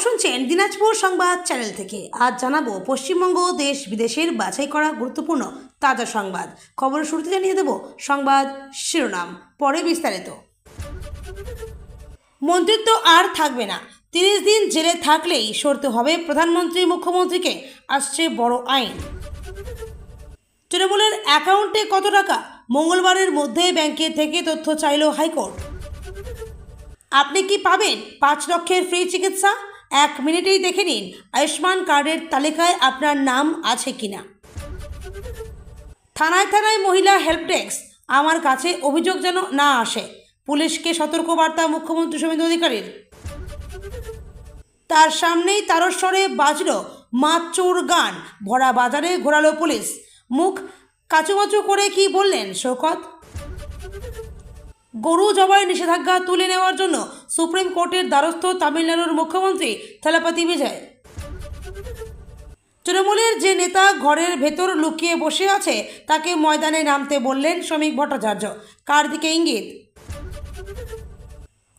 শুনছেন দিনাজপুর সংবাদ চ্যানেল থেকে। আজ জানাবো পশ্চিমবঙ্গ দেশ বিদেশের বাছাই করা গুরুত্বপূর্ণ তাজা সংবাদ। খবরের শুরুতে জানিয়ে দেব সংবাদ শিরোনাম, পরে বিস্তারিত। মন্ত্রিত্ব আর থাকবে না, 30 দিন জেলে থাকলেই সরতে হবে প্রধানমন্ত্রী মুখ্যমন্ত্রীকে, আসছে বড় আইন। তৃণমূলের অ্যাকাউন্টে কত টাকা, মঙ্গলবারের মধ্যে ব্যাংকের থেকে তথ্য চাইল হাইকোর্ট। আপনি কি পাবেন 5 লক্ষের ফ্রি চিকিৎসা? 1 মিনিটেই দেখে নিন আয়ুষ্মান কার্ডের তালিকায় আপনার নাম আছে কিনা। থানায় থানায় মহিলা হেল্প ডেস্ক, আমার কাছে অভিযোগ যেন না আসে, পুলিশকে সতর্কবার্তা মুখ্যমন্ত্রী শুভেন্দু অধিকারীর। তার সামনেই তারস্বরে বাজল মাচুর গান, ভরা বাজারে ঘোরালো পুলিশ। মুখ কাচুমাচু করে কি বললেন শওকত? গরু জবাই নিষেধাজ্ঞা তুলে নেওয়ার জন্য সুপ্রিম কোর্টের দ্বারস্থ তামিলনাড়ুর মুখ্যমন্ত্রী থালাপাতি বিজয়। তৃণমূলের যে নেতা ঘরের ভেতর লুকিয়ে বসে আছে তাকে ময়দানে নামতে বললেন শ্রমিক ভট্টাচার্য, কার দিকে ইঙ্গিত?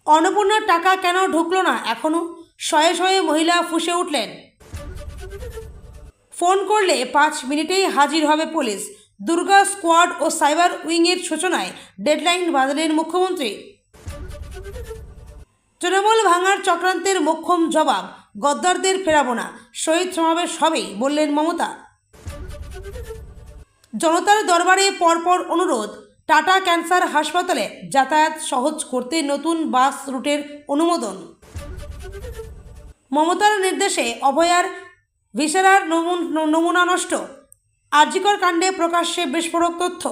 অন্নপূর্ণার টাকা কেন ঢুকলো না এখনো, শয়ে শয়ে মহিলা ফুঁসে উঠলেন। ফোন করলে 5 মিনিটেই হাজির হবে পুলিশ। দুর্গা স্কোয়াড ও সাইবার উইংয়ের সূচনায় ডেডলাইন বাঁধলেন মুখ্যমন্ত্রী। তৃণমূল ভাঙার চক্রান্তের মোক্ষম জবাব, গদ্দারদের ফেরাবো না, শহীদ সমাবেশ হবেই বললেন মমতা। জনতার দরবারে পরপর অনুরোধ, টাটা ক্যান্সার হাসপাতালে যাতায়াত সহজ করতে নতুন বাস রুটের অনুমোদন। মমতার নির্দেশে অভয়ার ভিসেরার নমুনা নষ্ট, আরজিকর কাণ্ডে প্রকাশ্যে বিস্ফোরক তথ্য।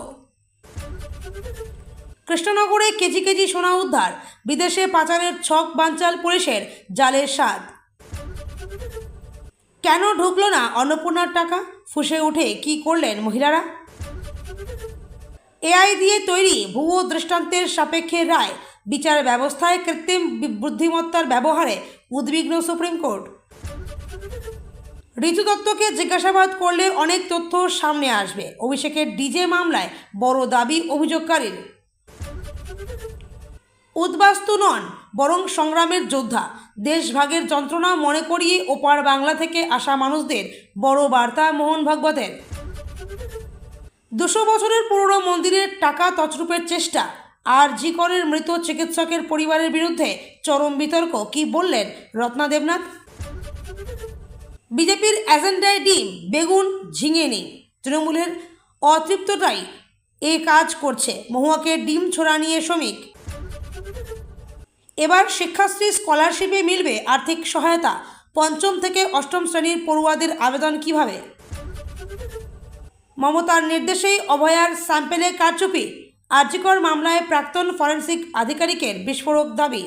কৃষ্ণনগরে কেজি কেজি সোনা উদ্ধার, বিদেশে পাচারের ছক বানচাল পুলিশের, জালের স্বাদ। কেন ঢুকলো না অন্নপূর্ণার টাকা, ফুঁসে উঠে কি করলেন মহিলারা? এআই দিয়ে তৈরি ভুয়ো দৃষ্টান্তের সাপেক্ষে রায়, বিচার ব্যবস্থায় কৃত্রিম বুদ্ধিমত্তার ব্যবহারে উদ্বিগ্ন সুপ্রিম কোর্ট। ঋতু দত্তকে জিজ্ঞাসাবাদ করলে অনেক তথ্য সামনে আসবে, অভিষেকের ডিজে মামলায় বড় দাবি অভিযোগকারীর। উদ্বাস্তু নন বরং সংগ্রামের যোদ্ধা, দেশভাগের যন্ত্রণা মনে করিয়ে ওপার বাংলা থেকে আসা মানুষদের বড় বার্তা মোহন ভাগবতের। 200 বছরের পুরনো মন্দিরের টাকা তছরূপের চেষ্টা, আরজিকরের মৃত চিকিৎসকের পরিবারের বিরুদ্ধে চরম বিতর্ক, কি বললেন রত্না দেবনাথ? বিজেপির এজেন্ডায় ডিম বেগুন ঝিঙে নেই, তৃণমূলের অতৃপ্তটাই এ কাজ করছে, মহুয়াকে ডিম ছোড়া নিয়ে শ্রমিক। এবার শিক্ষাশ্রী স্কলারশিপে মিলবে আর্থিক সহায়তা, 5ম থেকে 8ম শ্রেণীর পড়ুয়াদের আবেদন কিভাবে? মমতার নির্দেশেই অভয়ার স্যাম্পেলে কারচুপি, আরজিকর মামলায় প্রাক্তন ফরেন্সিক আধিকারিকের বিস্ফোরক দাবি।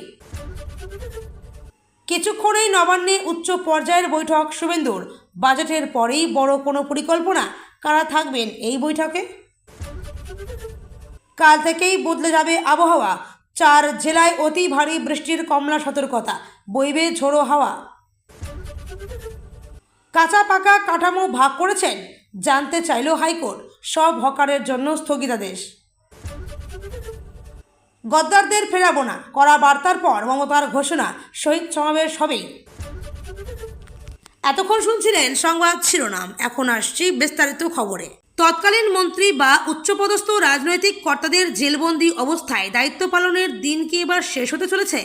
কিছুক্ষণেই নবান্নে উচ্চ পর্যায়ের বৈঠক শুভেন্দুর, বাজেটের পরেই বড় কোনো পরিকল্পনা, কারা থাকবেন এই বৈঠকে? কাল থেকেই বদলে যাবে আবহাওয়া, 4 জেলায় অতি ভারী বৃষ্টির কমলা সতর্কতা, বইবে ঝোড়ো হাওয়া। কাঁচা পাকা কাঠামো ভাগ করেছেন, জানতে চাইল হাইকোর্ট, সব হকারের জন্য স্থগিতাদেশ। গদ্দারদের ফেরাবো না, কড়া বার্তার পর মমতার ঘোষণা, শহীদ সমাবেশ হবেই। এতক্ষণ শুনছিলেন সংবাদ শিরোনাম, এখন আসছি বিস্তারিত খবরে। তৎকালীন মন্ত্রী বা উচ্চপদস্থ রাজনৈতিক কর্তাদের জেলবন্দি অবস্থায় দায়িত্ব পালনের দিন কি এবার শেষ হতে চলেছে?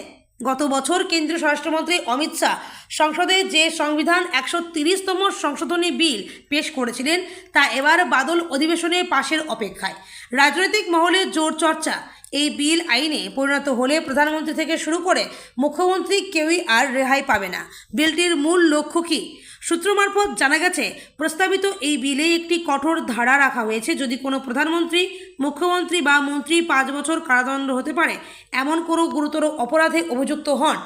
গত বছর কেন্দ্রীয় স্বরাষ্ট্রমন্ত্রী অমিত শাহ সংসদে যে সংবিধান 130তম সংশোধনী বিল পেশ করেছিলেন তা এবার বাদল অধিবেশনে পাশের অপেক্ষায়। রাজনৈতিক মহলে জোর চর্চা, এই বিল আইনে পরিণত হলে প্রধানমন্ত্রী থেকে শুরু করে মুখ্যমন্ত্রী কেউই আর রেহাই পাবে না। বিলটির মূল লক্ষ্য কী? সূত্র মারফত জানা গেছে, প্রস্তাবিত এই বিলে একটি কঠোর ধারা রাখা হয়েছে, যদি কোনো প্রধানমন্ত্রী, মুখ্যমন্ত্রী বা মন্ত্রী 5 বছর কারাদণ্ড হতে পারে এমন কোনো গুরুতর অপরাধে অভিযুক্ত হন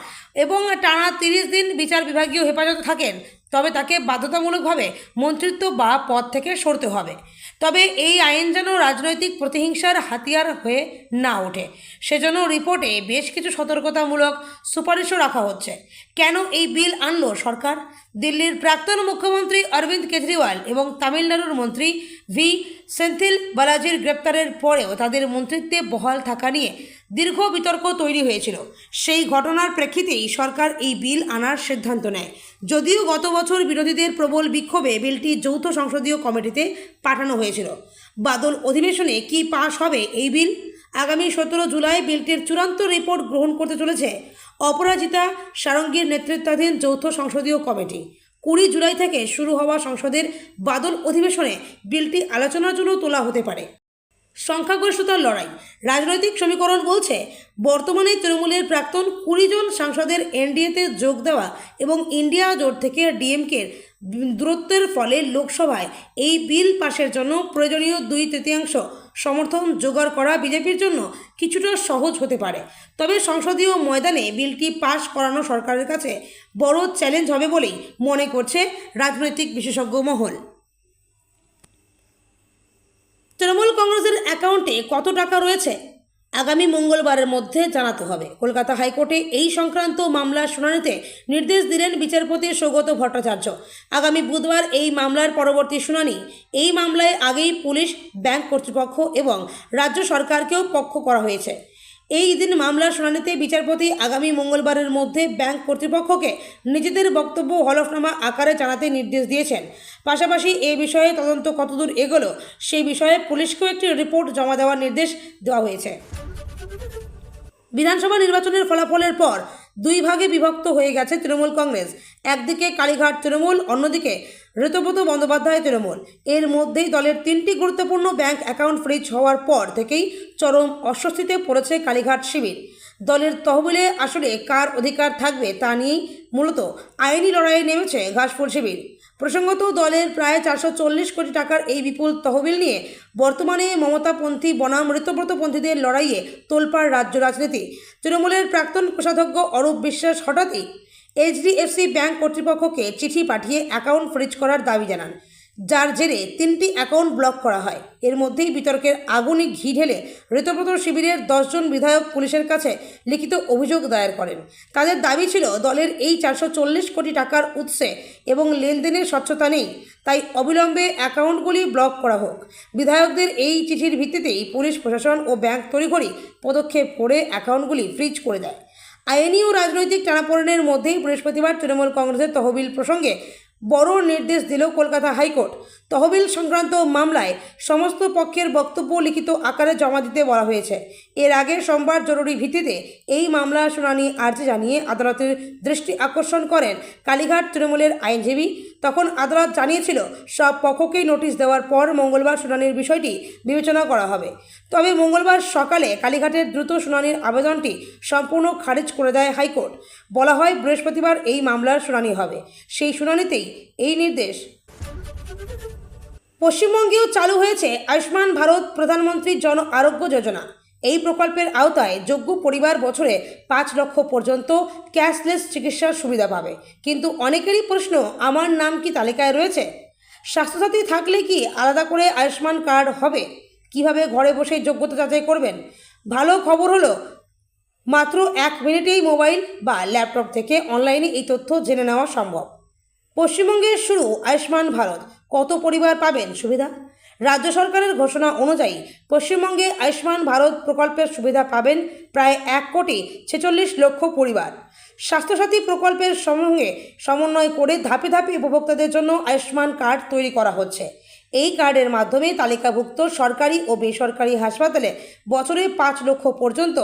এবং টানা 30 দিন বিচার বিভাগীয় হেফাজতে থাকেন, তবে তাকে বাধ্যতামূলকভাবে মন্ত্রিত্ব বা পদ থেকে সরতে হবে। তবে এই আইন যেন রাজনৈতিক প্রতিহিংসার হাতিয়ার হয়ে না ওঠে, সেজন্য রিপোর্টে বেশ কিছু সতর্কতামূলক সুপারিশও রাখা হচ্ছে। কেন এই বিল আনলো সরকার? দিল্লির প্রাক্তন মুখ্যমন্ত্রী অরবিন্দ কেজরিওয়াল এবং তামিলনাড়ুর মন্ত্রী ভি সেন্থিল বালাজির গ্রেপ্তারের পরেও তাদের মন্ত্রিত্বে বহাল থাকা নিয়ে দীর্ঘ বিতর্ক তৈরি হয়েছিল। সেই ঘটনার প্রেক্ষিতেই সরকার এই বিল আনার সিদ্ধান্ত নেয়। যদিও গত বছর বিরোধীদের প্রবল বিক্ষোভে বিলটি যৌথ সংসদীয় কমিটিতে পাঠানো হয়েছিল। বাদল অধিবেশনে কি পাশ হবে এই বিল? আগামী 17 জুলাই বিলটির চূড়ান্ত রিপোর্ট গ্রহণ করতে চলেছে অপরাজিতা সারঙ্গীর নেতৃত্বাধীন যৌথ সংসদীয় কমিটি। 20 জুলাই থেকে শুরু হওয়া সংসদের বাদল অধিবেশনে বিলটি আলোচনার জন্য তোলা হতে পারে। সংখ্যাগরিষ্ঠতার লড়াই। রাজনৈতিক সমীকরণ বলছে বর্তমানে তৃণমূলের প্রাক্তন 20 জন সাংসদের এনডিএতে যোগ দেওয়া এবং ইন্ডিয়া জোট থেকে ডিএমকের দূরত্বের ফলে লোকসভায় এই বিল পাশের জন্য প্রয়োজনীয় 2/3 সমর্থন জোগাড় করা বিজেপির জন্য কিছুটা সহজ হতে পারে। তবে সংসদীয় ময়দানে বিলটি পাশ করানো সরকারের কাছে বড় চ্যালেঞ্জ হবে বলেই মনে করছে রাজনৈতিক বিশেষজ্ঞ মহল। তৃণমূল কংগ্রেসের অ্যাকাউন্টে কত টাকা রয়েছে আগামী মঙ্গলবারের মধ্যে জানাতে হবে। কলকাতা হাইকোর্টে এই সংক্রান্ত মামলার শুনানিতে নির্দেশ দিলেন বিচারপতি সৌগত ভট্টাচার্য। আগামী বুধবার এই মামলার পরবর্তী শুনানি। এই মামলায় আগেই পুলিশ, ব্যাংক কর্তৃপক্ষ এবং রাজ্য সরকারকেও পক্ষ করা হয়েছে। এই দিন মামলার শুনানিতে বিচারপতি আগামী মঙ্গলবারের মধ্যে ব্যাংক কর্তৃপক্ষকে নিজেদের বক্তব্য হলফনামা আকারে জানাতে নির্দেশ দিয়েছেন। পাশাপাশি এ বিষয়ে তদন্ত কতদূর এগোলো সেই বিষয়ে পুলিশকেও একটি রিপোর্ট জমা দেওয়ার নির্দেশ দেওয়া হয়েছে। বিধানসভা নির্বাচনের ফলাফলের পর দুই ভাগে বিভক্ত হয়ে গেছে তৃণমূল কংগ্রেস। একদিকে কালীঘাট তৃণমূল, অন্যদিকে ঋতব্রত বন্দ্যোপাধ্যায় তৃণমূল। এর মধ্যেই দলের 3টি গুরুত্বপূর্ণ ব্যাংক অ্যাকাউন্ট ফ্রিজ হওয়ার পর থেকেই চরম অস্বস্তিতে পড়েছে কালীঘাট শিবির। দলের তহবিলে আসলে কার অধিকার থাকবে তা নিয়েই মূলত আইনি লড়াইয়ে নেমেছে ঘাসফুল শিবির। প্রসঙ্গত, দলের প্রায় 440 কোটি টাকার এই বিপুল তহবিল নিয়ে বর্তমানে মমতাপন্থী বনাম ঋতব্রতপন্থীদের লড়াইয়ে তোলপাড় রাজ্য রাজনীতি। তৃণমূলের প্রাক্তন কোষাধ্যক্ষ অরূপ বিশ্বাস হঠাৎই এইচডিএফসি ব্যাংক কর্তৃপক্ষকে চিঠি পাঠিয়ে অ্যাকাউন্ট ফ্রিজ করার দাবি জানান, যার জেরে 3টি অ্যাকাউন্ট ব্লক করা হয়। এর মধ্যেই বিতর্কের আগুনে ঘি ঢেলে ঋতব্রত শিবিরের 10 জন বিধায়ক পুলিশের কাছে লিখিত অভিযোগ দায়ের করেন। তাদের দাবি ছিল দলের এই 440 কোটি টাকার উৎসে এবং লেনদেনের স্বচ্ছতা নেই, তাই অবিলম্বে অ্যাকাউন্টগুলি ব্লক করা হোক। বিধায়কদের এই চিঠির ভিত্তিতেই পুলিশ প্রশাসন ও ব্যাংক তড়িঘড়ি পদক্ষেপ করে অ্যাকাউন্টগুলি ফ্রিজ করে দেয়। আইনি ও রাজনৈতিক টানাপোড়েনের মধ্যেই বৃহস্পতিবার তৃণমূল কংগ্রেসের তহবিল প্রসঙ্গে বড় নির্দেশ দিল কলকাতা হাইকোর্ট। তহবিল সংক্রান্ত মামলায় সমস্ত পক্ষের বক্তব্য লিখিত আকারে জমা দিতে বলা হয়েছে। এর আগে সোমবার জরুরি ভিত্তিতে এই মামলা শুনানি আর্জি জানিয়ে আদালতের দৃষ্টি আকর্ষণ করেন কালীঘাট তৃণমূলের আইনজীবী। তখন আদালত জানিয়েছিল সব পক্ষকেই নোটিশ দেওয়ার পর মঙ্গলবার শুনানির বিষয়টি বিবেচনা করা হবে। তবে মঙ্গলবার সকালে কালীঘাটের দ্রুত শুনানির আবেদনটি সম্পূর্ণ খারিজ করে দেয় হাইকোর্ট। বলা হয় বৃহস্পতিবার এই মামলার শুনানি হবে। সেই শুনানিতেই এই নির্দেশ। পশ্চিমবঙ্গেও চালু হয়েছে আয়ুষ্মান ভারত প্রধানমন্ত্রী জন আরোগ্য যোজনা। এই প্রকল্পের আওতায় যোগ্য পরিবার বছরে 5 লক্ষ পর্যন্ত ক্যাশলেস চিকিৎসার সুবিধা পাবে। কিন্তু অনেকেরই প্রশ্ন, আমার নাম কি তালিকায় রয়েছে? স্বাস্থ্যসাথী থাকলে কি আলাদা করে আয়ুষ্মান কার্ড হবে? কিভাবে ঘরে বসে যোগ্যতা যাচাই করবেন? ভালো খবর হলো মাত্র 1 মিনিটেই মোবাইল বা ল্যাপটপ থেকে অনলাইনে এই তথ্য জেনে নেওয়া সম্ভব। পশ্চিমবঙ্গে শুরু আয়ুষ্মান ভারত। কত পরিবার পাবেন সুবিধা? রাজ্য সরকারের ঘোষণা অনুযায়ী পশ্চিমবঙ্গে আয়ুষ্মান ভারত প্রকল্পের সুবিধা পাবেন প্রায় 1,46,00,000 পরিবার। স্বাস্থ্যসাথী প্রকল্পের সঙ্গে সমন্বয় করে ধাপে ধাপে উপভোক্তাদের জন্য আয়ুষ্মান কার্ড তৈরি করা হচ্ছে। এই কার্ডের মাধ্যমে তালিকাভুক্ত সরকারি ও বেসরকারি হাসপাতালে বছরে 5 লক্ষ পর্যন্ত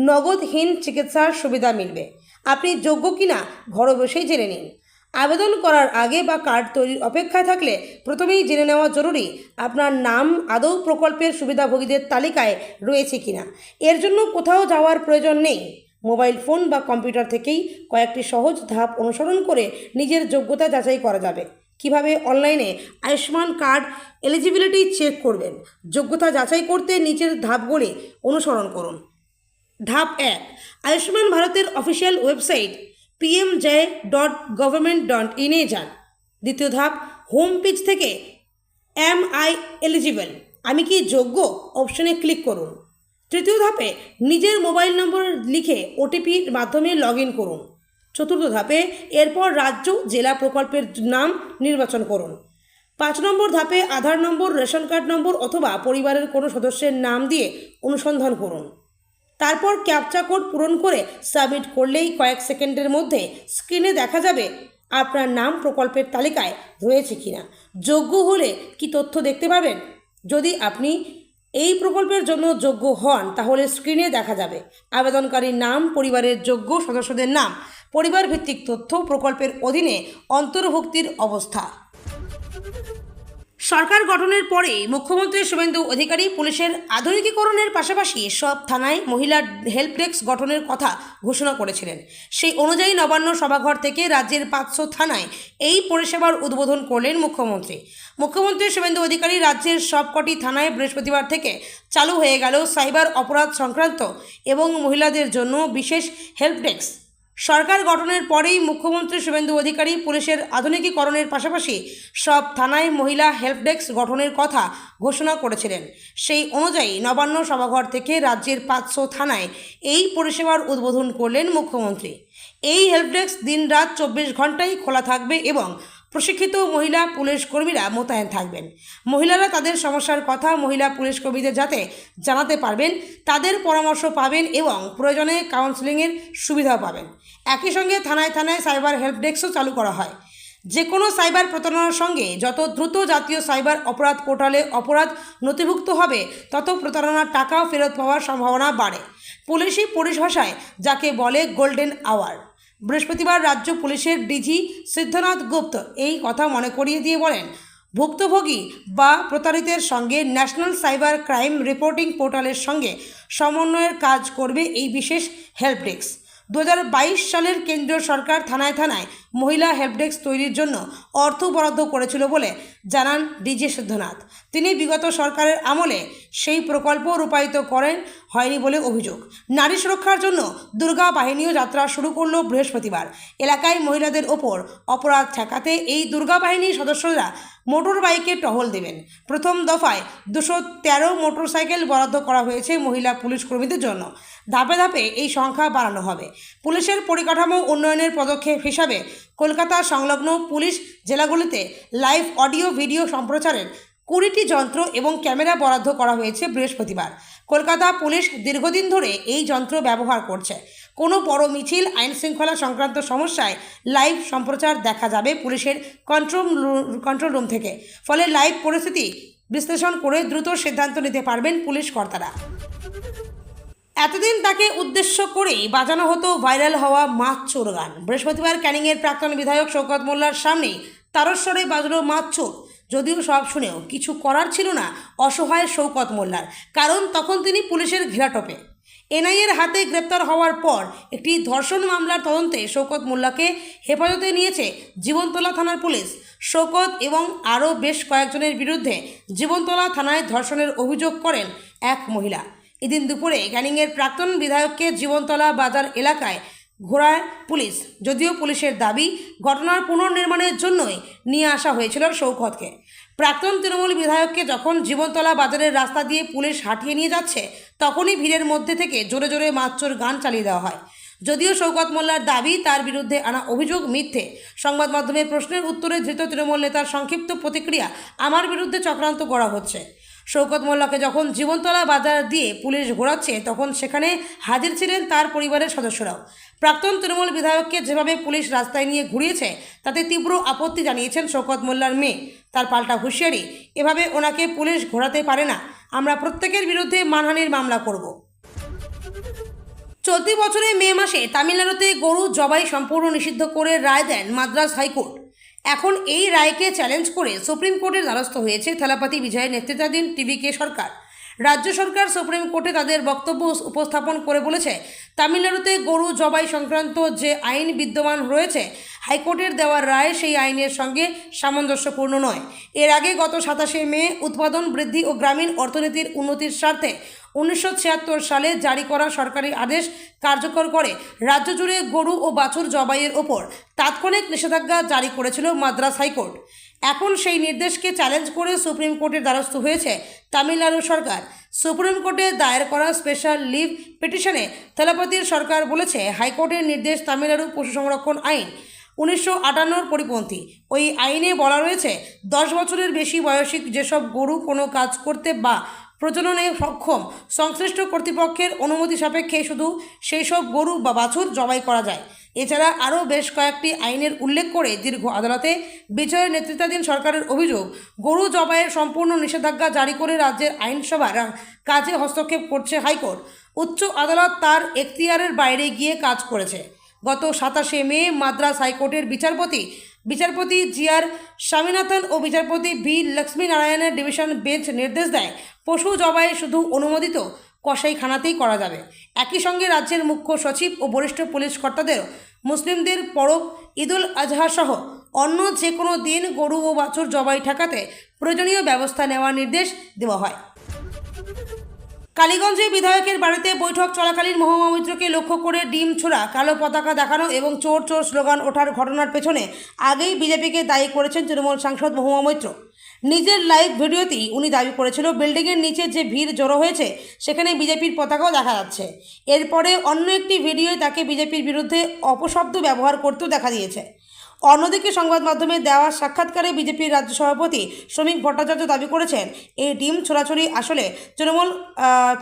নগদহীন চিকিৎসার সুবিধা মিলবে। আপনি যোগ্য কিনা ঘরে বসেই জেনে নিন। আবেদন করার আগে বা কার্ড তৈরির অপেক্ষায় থাকলে প্রথমেই জেনে নেওয়া জরুরি আপনার নাম আদৌ প্রকল্পের সুবিধাভোগীদের তালিকায় রয়েছে কিনা। এর জন্য কোথাও যাওয়ার প্রয়োজন নেই। মোবাইল ফোন বা কম্পিউটার থেকেই কয়েকটি সহজ ধাপ অনুসরণ করে নিজের যোগ্যতা যাচাই করা যাবে। কিভাবে অনলাইনে আয়ুষ্মান কার্ড এলিজিবিলিটি চেক করবেন? যোগ্যতা যাচাই করতে নিচের ধাপগুলি অনুসরণ করুন। ধাপ 1, আয়ুষ্মান ভারতের অফিসিয়াল ওয়েবসাইট pmj.government.in এ যান। দ্বিতীয় ধাপ, হোম পেজ থেকে এম আই এলিজিবল, আমি কি যোগ্য অপশনে ক্লিক করুন। তৃতীয় ধাপে নিজের মোবাইল নম্বর লিখে ওটিপির মাধ্যমে লগ ইন করুন। চতুর্থ ধাপে এরপর রাজ্য জেলা প্রকল্পের নাম নির্বাচন করুন। 5 নম্বর ধাপে আধার নম্বর, রেশন কার্ড নম্বর অথবা পরিবারের কোনো সদস্যের নাম দিয়ে অনুসন্ধান করুন। তারপর ক্যাপচা কোড পূরণ করে সাবমিট করলেই কয়েক সেকেন্ডের মধ্যে স্ক্রিনে দেখা যাবে আপনার নাম প্রকল্পের তালিকায় রয়েছে কিনা। যোগ্য হলে কি তথ্য দেখতে পাবেন। যদি আপনি এই প্রকল্পের জন্য যোগ্য হন তাহলে স্ক্রিনে দেখা যাবে আবেদনকারীর নাম, পরিবারের যোগ্য সদস্যদের নাম, পরিবার ভিত্তিক তথ্য, প্রকল্পের অধীনে অন্তর্ভুক্তির অবস্থা। সরকার গঠনের পরে মুখ্যমন্ত্রী শুভেন্দু অধিকারী পুলিশের আধুনিকীকরণের পাশাপাশি সব থানায় মহিলা হেল্প ডেস্ক গঠনের কথা ঘোষণা করেছিলেন। সেই অনুযায়ী নবান্ন সভাঘর থেকে রাজ্যের 500 থানায় এই পরিষেবার উদ্বোধন করলেন মুখ্যমন্ত্রী। মুখ্যমন্ত্রী শুভেন্দু অধিকারী রাজ্যের সবকটি থানায় বৃহস্পতিবার থেকে চালু হয়ে গেল সাইবার অপরাধ সংক্রান্ত এবং মহিলাদের জন্য বিশেষ হেল্প ডেস্ক। সরকার গঠনের পরেই মুখ্যমন্ত্রী শুভেন্দু অধিকারী পুলিশের আধুনিকীকরণের পাশাপাশি সব থানায় মহিলা হেল্প ডেস্ক গঠনের কথা ঘোষণা করেছিলেন। সেই অনুযায়ী নবান্ন সভাঘর থেকে রাজ্যের 500 থানায় এই পরিষেবার উদ্বোধন করলেন মুখ্যমন্ত্রী। এই হেল্প ডেস্ক দিনরাত 24 ঘন্টাই খোলা থাকবে এবং প্রশিক্ষিত মহিলা পুলিশ কর্মীরা মোতায়েন থাকবেন। মহিলারা তাদের সমস্যার কথা মহিলা পুলিশ কর্মীদের যাতে জানাতে পারবেন, তাদের পরামর্শ পাবেন এবং প্রয়োজনে কাউন্সেলিংয়ের সুবিধাও পাবেন। একই সঙ্গে থানায় থানায় সাইবার হেল্প ডেস্কও চালু করা হয়। যে কোনো সাইবার প্রতারণার সঙ্গে যত দ্রুত জাতীয় সাইবার অপরাধ পোর্টালে অপরাধ নথিভুক্ত হবে তত প্রতারণার টাকাও ফেরত পাওয়ার সম্ভাবনা বাড়ে। পুলিশি পরিভাষায় যাকে বলে গোল্ডেন আওয়ার। বৃহস্পতিবার রাজ্য পুলিশের ডিজি সিদ্ধনাথ গুপ্ত এই কথা মনে করিয়ে দিয়ে বলেন, ভুক্তভোগী বা প্রতারিতের সঙ্গে ন্যাশনাল সাইবার ক্রাইম রিপোর্টিং পোর্টালের সঙ্গে সমন্বয়ের কাজ করবে এই বিশেষ হেল্প ডেস্ক। 2022 সালের কেন্দ্রীয় সরকার থানায় থানায় মহিলা হেল্প ডেস্ক তৈরির জন্য অর্থ বরাদ্দ করেছিল বলে জানান ডিজি সিদ্ধনাথ। তিনি বিগত সরকারের আমলে সেই প্রকল্প রূপায়িত করেন হয়নি বলে অভিযোগ। নারী সুরক্ষার জন্য দুর্গা বাহিনীও যাত্রা শুরু করল বৃহস্পতিবার। এলাকায় মহিলাদের ওপর অপরাধ ঠেকাতে এই দুর্গা বাহিনীর সদস্যরা মোটর বাইকে টহল দেবেন। প্রথম দফায় 213 মোটরসাইকেল বরাদ্দ করা হয়েছে মহিলা পুলিশ কর্মীদের জন্য। ধাপে ধাপে এই সংখ্যা বাড়ানো হবে। পুলিশের পরিকাঠামো উন্নয়নের পদক্ষেপ হিসাবে কলকাতা সংলগ্ন পুলিশ জেলাগুলিতে লাইভ অডিও ভিডিও সম্প্রচারের 20টি যন্ত্র এবং ক্যামেরা বরাদ্দ করা হয়েছে বৃহস্পতিবার। কলকাতা পুলিশ দীর্ঘদিন ধরে এই যন্ত্র ব্যবহার করছে। কোনো বড় মিছিল, আইনশৃঙ্খলা সংক্রান্ত সমস্যায় লাইভ সম্প্রচার দেখা যাবে পুলিশের কন্ট্রোল রুম থেকে। ফলে লাইভ পরিস্থিতি বিশ্লেষণ করে দ্রুত সিদ্ধান্ত নিতে পারবেন পুলিশ কর্তারা। এতদিন তাকে উদ্দেশ্য করেই বাজানো হতো ভাইরাল হওয়া মাছ চোর গান। বৃহস্পতিবার ক্যানিংয়ের প্রাক্তন বিধায়ক শওকত মোল্লার সামনেই তারস্বরে বাজলো মাছ চোর। যদিও সব শুনেও কিছু করার ছিল না অসহায় শওকত মোল্লার, কারণ তখন তিনি পুলিশের ঘেরাটোপে। এনআইএর হাতে গ্রেপ্তার হওয়ার পর একটি ধর্ষণ মামলার তদন্তে শওকত মোল্লাকে হেফাজতে নিয়েছে জীবনতলা থানার পুলিশ। শওকত এবং আরও বেশ কয়েকজনের বিরুদ্ধে জীবনতলা থানায় ধর্ষণের অভিযোগ করেন এক মহিলা। এদিন দুপুরে ক্যানিংয়ের প্রাক্তন বিধায়ককে জীবনতলা বাজার এলাকায় ঘোরায় পুলিশ। যদিও পুলিশের দাবি ঘটনার পুনর্নির্মাণের জন্যই নিয়ে আসা হয়েছিল শওকতকে। প্রাক্তন তৃণমূল বিধায়ককে যখন জীবনতলা বাজারের রাস্তা দিয়ে পুলিশ হাঁটিয়ে নিয়ে যাচ্ছে তখনই ভিড়ের মধ্যে থেকে জোরে জোরে মাছচোর গান চালিয়ে দেওয়া হয়। যদিও শওকত মোল্লার দাবি তার বিরুদ্ধে আনা অভিযোগ মিথ্যে। সংবাদ মাধ্যমের প্রশ্নের উত্তরে ধৃত তৃণমূল নেতার সংক্ষিপ্ত প্রতিক্রিয়া, আমার বিরুদ্ধে চক্রান্ত করা হচ্ছে। শওকত মোল্লাকে যখন জীবনতলা বাজার দিয়ে পুলিশ ঘোরাচ্ছে তখন সেখানে হাজির ছিলেন তার পরিবারের সদস্যরাও। প্রাক্তন তৃণমূল বিধায়ককে যেভাবে পুলিশ রাস্তায় নিয়ে ঘুরিয়েছে তাতে তীব্র আপত্তি জানিয়েছেন শওকত মোল্লার মেয়ে। তার পাল্টা হুঁশিয়ারি, এভাবে ওনাকে পুলিশ ঘোরাতে পারে না, আমরা প্রত্যেকের বিরুদ্ধে মানহানির মামলা করব। চলতি বছরে মে মাসে তামিলনাড়ুতে গরু জবাই সম্পূর্ণ নিষিদ্ধ করে রায় দেন মাদ্রাজ হাইকোর্ট। এখন এই রায়কে চ্যালেঞ্জ করে সুপ্রিম কোর্টের দ্বারস্থ হয়েছে থেলাপাতি বিজয়ের নেতৃত্বাধীন টিভিকে সরকার। রাজ্য সরকার সুপ্রিম কোর্টে তাদের বক্তব্য উপস্থাপন করে বলেছে, তামিলনাড়ুতে গরু জবাই সংক্রান্ত যে আইন বিদ্যমান রয়েছে হাইকোর্টের দেওয়া রায় সেই আইনের সঙ্গে সামঞ্জস্যপূর্ণ নয়। এর আগে গত 27শে মে উৎপাদন বৃদ্ধি ও গ্রামীণ অর্থনীতির উন্নতির স্বার্থে 1976 সালে জারি করা সরকারি আদেশ কার্যকর করে রাজ্য জুড়ে গরু ও বাছুর জবাইয়ের ওপর তাৎক্ষণিক নিষেধাজ্ঞা জারি করেছিল মাদ্রাজ হাইকোর্ট। এখন সেই নির্দেশকে চ্যালেঞ্জ করে সুপ্রিম কোর্টের দ্বারস্থ হয়েছে তামিলনাড়ু সরকার। সুপ্রিম কোর্টে দায়ের করা স্পেশাল লিভ পিটিশনে থেলাপাতির সরকার বলেছে, হাইকোর্টের নির্দেশ তামিলনাড়ু পশু সংরক্ষণ আইন 1958 পরিপন্থী। ওই আইনে বলা রয়েছে 10 বছরের বেশি বয়সী যেসব গরু কোনো কাজ করতে বা প্রজননে সক্ষম সংশ্লিষ্ট কর্তৃপক্ষের অনুমতি সাপেক্ষে শুধু সেই সব গরু বা বাছুর জবাই করা যায়। এছাড়া আরও বেশ কয়েকটি আইনের উল্লেখ করে দীর্ঘ আদালতে বিজয়ের নেতৃত্বাধীন সরকারের অভিযোগ, গরু জবাইয়ের সম্পূর্ণ নিষেধাজ্ঞা জারি করে রাজ্যের আইনসভার কাজে হস্তক্ষেপ করছে হাইকোর্ট। উচ্চ আদালত তার এখতিয়ারের বাইরে গিয়ে কাজ করেছে। গত 27শে মে মাদ্রাস হাইকোর্টের বিচারপতি জি.আর. স্বামীনাথন ও বিচারপতি ভি. লক্ষ্মীনারায়ণের ডিভিশন বেঞ্চ নির্দেশ দেয়, পশু জবাই শুধু অনুমোদিত কসাইখানাতেই করা যাবে। একই সঙ্গে রাজ্যের মুখ্য সচিব ও বরিষ্ঠ পুলিশ কর্তাদেরও মুসলিমদের পরব ঈদুল আজহা সহ অন্য যে কোনো দিন গরু ও বাছুর জবাই ঠেকাতে প্রয়োজনীয় ব্যবস্থা নেওয়ার নির্দেশ দেওয়া হয়। কালীগঞ্জে বিধায়কের বাড়িতে বৈঠক চলাকালীন মহুয়া মৈত্রকে লক্ষ্য করে ডিম ছোড়া, কালো পতাকা দেখানো এবং চোর চোর স্লোগান ওঠার ঘটনার পেছনে আগেই বিজেপিকে দায়ী করেছেন তৃণমূল সাংসদ মহুয়া মৈত্র। নিজের লাইভ ভিডিওতেই উনি দাবি করেছিল, বিল্ডিংয়ের নিচে যে ভিড় জড়ো হয়েছে সেখানে বিজেপির পতাকাও দেখা যাচ্ছে। এরপরে অন্য একটি ভিডিওয় তাকে বিজেপির বিরুদ্ধে অপশব্দ ব্যবহার করতেও দেখা দিয়েছে। অন্যদিকে সংবাদ মাধ্যমে দেওয়া সাক্ষাৎকারে বিজেপির রাজ্য সভাপতি শ্রমিক ভট্টাচার্য দাবি করেছেন, এই ডিম ছোড়াছড়ি আসলে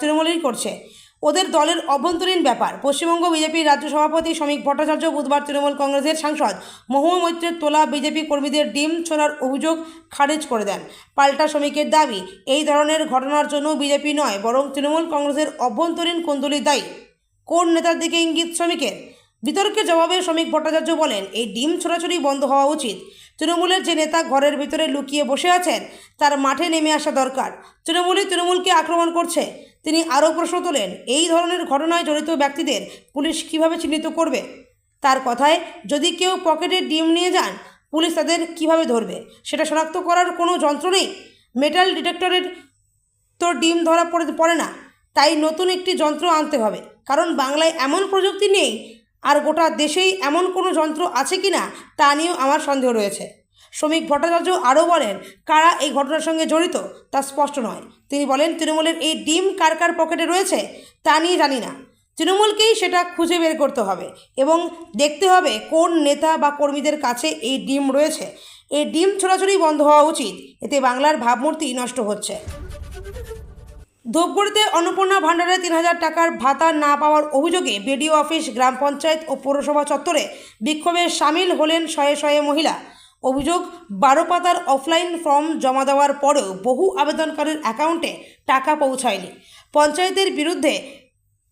তৃণমূলই করছে, ওদের দলের অভ্যন্তরীণ ব্যাপার। পশ্চিমবঙ্গ বিজেপির রাজ্য সভাপতি শ্রমিক ভট্টাচার্য বুধবার তৃণমূল কংগ্রেসের সাংসদ মহুয়া মৈত্রের তোলা বিজেপি কর্মীদের ডিম ছোড়ার অভিযোগ খারিজ করে দেন। পাল্টা শ্রমিকের দাবি, এই ধরনের ঘটনার জন্য বিজেপি নয়, বরং তৃণমূল কংগ্রেসের অভ্যন্তরীণ কোন্দলই দায়ী। কোন নেতার দিকে ইঙ্গিত শ্রমিকের? বিতর্কের জবাবে শ্রমিক ভট্টাচার্য বলেন, এই ডিম ছোড়াছড়ি বন্ধ হওয়া উচিত। তৃণমূলের যে নেতা ঘরের ভিতরে লুকিয়ে বসে আছেন তার মাঠে নেমে আসা দরকার। তৃণমূলকে আক্রমণ করছে। তিনি আরও প্রশ্ন তোলেন, এই ধরনের ঘটনায় জড়িত ব্যক্তিদের পুলিশ কিভাবে চিহ্নিত করবে? তার কথায়, যদি কেউ পকেটে ডিম নিয়ে যান, পুলিশ তাদের কিভাবে ধরবে? সেটা শনাক্ত করার কোনো যন্ত্র নেই। মেটাল ডিটেক্টরের তো ডিম ধরা পড়ে না, তাই নতুন একটি যন্ত্র আনতে হবে। কারণ বাংলায় এমন প্রযুক্তি নেই, আর গোটা দেশেই এমন কোনো যন্ত্র আছে কি না তা নিয়েও আমার সন্দেহ রয়েছে। শ্রমিক ভট্টাচার্য আরও বলেন, কারা এই ঘটনার সঙ্গে জড়িত তা স্পষ্ট নয়। তিনি বলেন, তৃণমূলের এই ডিম কার কার পকেটে রয়েছে তা নিয়ে জানি না, তৃণমূলকেই সেটা খুঁজে বের করতে হবে এবং দেখতে হবে কোন নেতা বা কর্মীদের কাছে এই ডিম রয়েছে। এই ডিম ছোড়াছড়ি বন্ধ হওয়া উচিত, এতে বাংলার ভাবমূর্তি নষ্ট হচ্ছে। ধূপগুড়িতে অন্নপূর্ণা ভাণ্ডারে 3000 টাকার ভাতা না পাওয়ার অভিযোগে বিডিও অফিস, গ্রাম পঞ্চায়েত ও পৌরসভা চত্বরে বিক্ষোভে সামিল হলেন শয়ে শয়ে মহিলা। অভিযোগ, 12 পাতার অফলাইন ফর্ম জমা দেওয়ার পরেও বহু আবেদনকারীর অ্যাকাউন্টে টাকা পৌঁছায়নি। পঞ্চায়েতের বিরুদ্ধে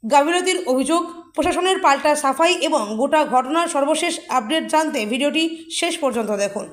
গাফিলতির অভিযোগ, প্রশাসনের পাল্টা সাফাই এবং গোটা ঘটনার সর্বশেষ আপডেট জানতে ভিডিওটি শেষ পর্যন্ত দেখুন।